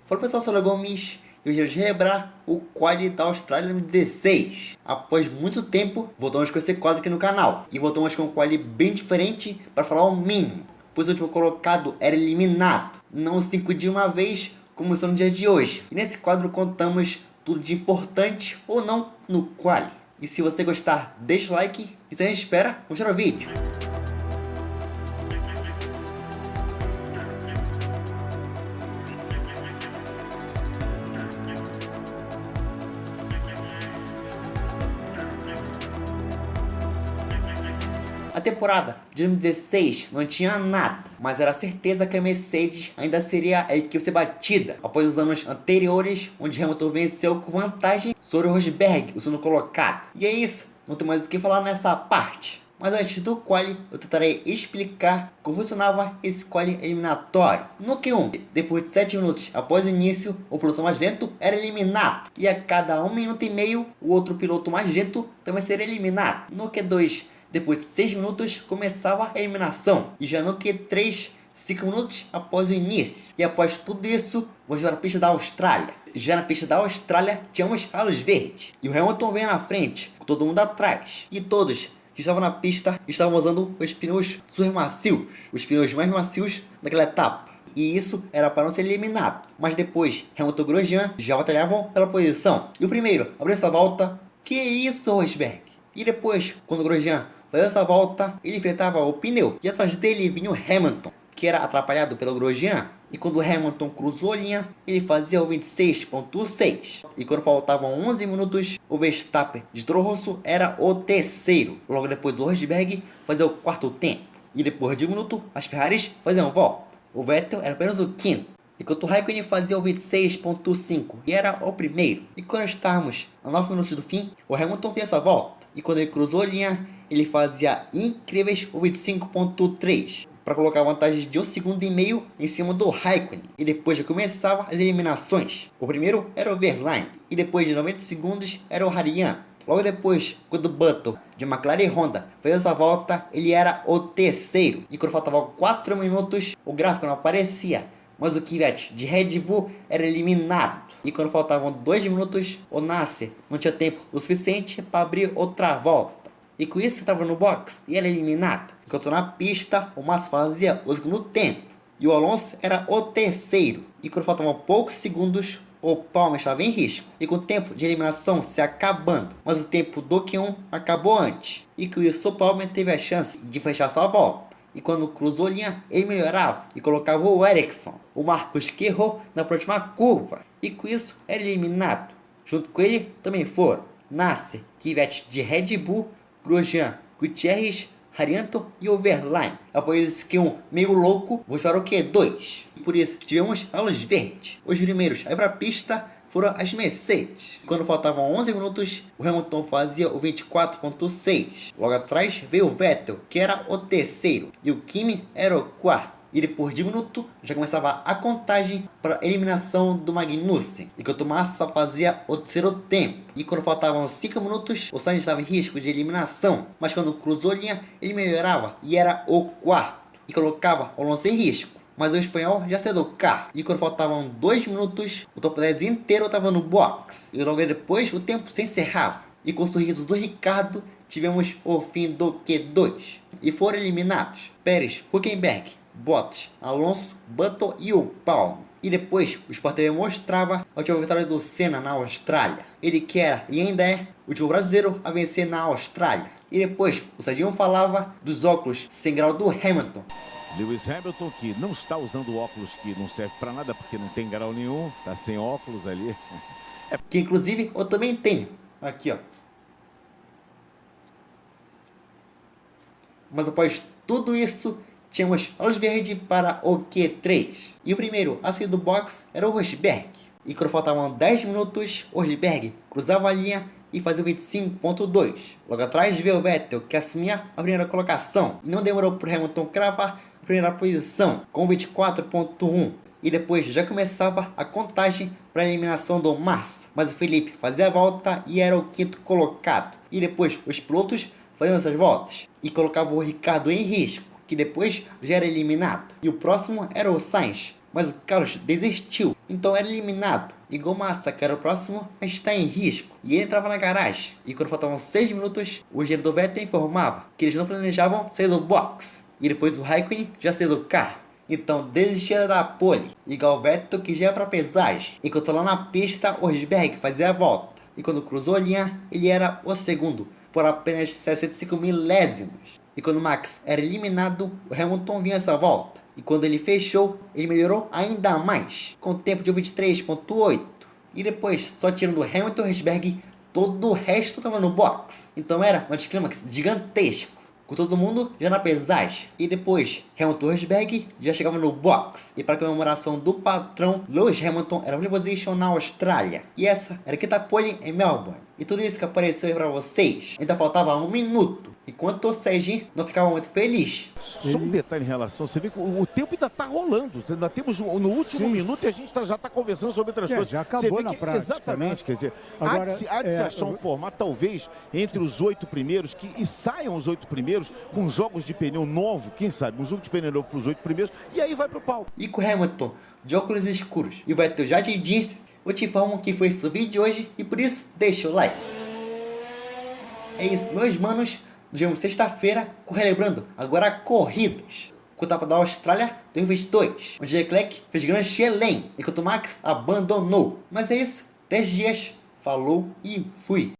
Fala pessoal, sou o Gomes e hoje vamos relembrar o quali da Austrália 2016. Após muito tempo, voltamos com esse quadro aqui no canal. E voltamos com um quali bem diferente, para falar o mínimo, pois o último colocado era eliminado, não 5 de uma vez, como são no dia de hoje. E nesse quadro contamos tudo de importante ou não no quali. E se você gostar, deixa o like e sem espera, vamos para o vídeo. A temporada de 2016 não tinha nada, mas era certeza que a Mercedes ainda seria a equipe a ser batida após os anos anteriores, onde Hamilton venceu com vantagem sobre o Rosberg, o segundo colocado. E é isso, não tem mais o que falar nessa parte. Mas antes do quali, eu tentarei explicar como funcionava esse quali eliminatório. No Q1, depois de 7 minutos após o início, o piloto mais lento era eliminado. E a cada 1 minuto e meio, o outro piloto mais lento também seria eliminado. No Q2, depois de 6 minutos, começava a eliminação. E já no Q3, 5 minutos após o início. E após tudo isso, vamos para a pista da Austrália. Já na pista da Austrália, tínhamos a luz verde. E o Hamilton veio na frente, com todo mundo atrás. E todos que estavam na pista estavam usando os pneus super macios. Os pneus mais macios daquela etapa. E isso era para não ser eliminado. Mas depois, Hamilton e Grosjean já batalhavam pela posição. E o primeiro abriu essa volta. Que isso, Rosberg? E depois, quando o Grosjean fazia essa volta, ele enfrentava o pneu. E atrás dele vinha o Hamilton, que era atrapalhado pelo Grosjean. E quando o Hamilton cruzou a linha, ele fazia o 26.6. E quando faltavam 11 minutos, o Verstappen de Toro Rosso era o terceiro. Logo depois o Rosberg fazia o quarto tempo. E depois de 1 minuto, as Ferraris faziam volta. O Vettel era apenas o quinto. Enquanto o Raikkonen fazia o 26.5 e era o primeiro. E quando estávamos a 9 minutos do fim, o Hamilton fez essa volta. E quando ele cruzou a linha, ele fazia incríveis o 25.3. Para colocar a vantagem de 1,5 segundo em cima do Raikkonen. E depois já começavam as eliminações. O primeiro era o Verlaine. E depois de 90 segundos era o Harian. Logo depois, quando o Button de McLaren e Honda fez essa volta, ele era o terceiro. E quando faltavam 4 minutos, o gráfico não aparecia. Mas o Kvyat de Red Bull era eliminado. E quando faltavam 2 minutos, o Nasser não tinha tempo o suficiente para abrir outra volta. E com isso estava no box e era eliminado. Enquanto na pista, o Massa fazia o segundo tempo. E o Alonso era o terceiro. E quando faltavam poucos segundos, o Palmer estava em risco. E com o tempo de eliminação se acabando. Mas o tempo do Q1 acabou antes. E com isso o Palmer teve a chance de fechar sua volta. E quando cruzou a linha, ele melhorava e colocava o Ericsson. O Marcos que errou na próxima curva. E com isso era eliminado. Junto com ele também foram Nasser, Kvyat de Red Bull, Grosjean, Gutierrez, Haryanto e o Verlaine. Após esse Q1 meio louco, vamos para o Q2. E por isso tivemos a luz verde. Os primeiros a ir para a pista foram as Mercedes. Quando faltavam 11 minutos, o Hamilton fazia o 24.6. Logo atrás veio o Vettel, que era o terceiro, e o Kimi era o quarto. E depois de 1 minuto, já começava a contagem para a eliminação do Magnussen. Enquanto o Massa fazia o terceiro tempo. E quando faltavam 5 minutos, o Sainz estava em risco de eliminação. Mas quando cruzou a linha, ele melhorava e era o quarto. E colocava o Alonso em risco. Mas o espanhol já saiu do carro. E quando faltavam 2 minutos, o top 10 inteiro estava no box. E logo depois, o tempo se encerrava. E com o sorriso do Ricardo, tivemos o fim do Q2. E foram eliminados Pérez, Hülkenberg, Bottas, Alonso, Button e o Palmer. E depois o Sport TV mostrava a última vitória do Senna na Austrália. Ele que era e ainda é o último brasileiro a vencer na Austrália. E depois o Serginho falava dos óculos sem grau do Hamilton. Lewis Hamilton, que não está usando óculos que não serve para nada porque não tem grau nenhum, tá sem óculos ali. Que inclusive eu também tenho. Aqui, ó. Mas após tudo isso, tínhamos a luz verde para o Q3. E o primeiro a sair do box era o Rosberg. E quando faltavam 10 minutos, o Rosberg cruzava a linha e fazia o 25.2. Logo atrás veio o Vettel, que assumia a primeira colocação. E não demorou para o Hamilton cravar a primeira posição, com 24.1. E depois já começava a contagem para a eliminação do Massa. Mas o Felipe fazia a volta e era o quinto colocado. E depois os pilotos faziam essas voltas. E colocavam o Ricardo em risco, que depois já era eliminado. E o próximo era o Sainz. mas o Carlos desistiu, então era eliminado. Igual Massa, que era o próximo a estar em risco, e ele entrava na garagem, e quando faltavam 6 minutos, o engenheiro do Vettel informava que eles não planejavam sair do box, e depois o Raikkonen já saiu do carro. Então desistia da pole, igual o Vettel que já ia para pesagem, enquanto lá na pista o Rosberg fazia a volta, e quando cruzou a linha, ele era o segundo, por apenas 65 milésimos. E quando Max era eliminado, o Hamilton vinha essa volta. E quando ele fechou, ele melhorou ainda mais, com tempo de 23.8. E depois, só tirando Hamilton e Rosberg, todo o resto estava no box. Então era um anticlímax gigantesco, com todo mundo já na pesagem. E depois, Hamilton e Rosberg já chegavam no box. E para comemoração do patrão, Lewis Hamilton era pole position na Austrália. E essa era a quinta pole em Melbourne. E tudo isso que apareceu aí pra vocês, ainda faltava 1 minuto. Enquanto o Serginho não ficava muito feliz. Só um detalhe em relação, você vê que o tempo ainda está rolando. Ainda temos no último minuto e a gente já está conversando sobre outras coisas. Já acabou na prática. Exatamente, né? quer dizer, Agora, há de se achar um formato, talvez, entre os 8 primeiros, e saiam os 8 primeiros com jogos de pneu novo, quem sabe, um jogo de pneu novo para os 8 primeiros, e aí vai pro pau. E com o Hamilton de óculos escuros e o Vettel já te disse, eu te informo que foi esse o vídeo de hoje e por isso deixa o like. É isso, meus manos. Nos vemos sexta-feira, relembrando agora corridas. Com a etapa da Austrália 2022, onde Leclerc fez grande chelém, enquanto Max abandonou. Mas é isso, 10 dias, falou e fui.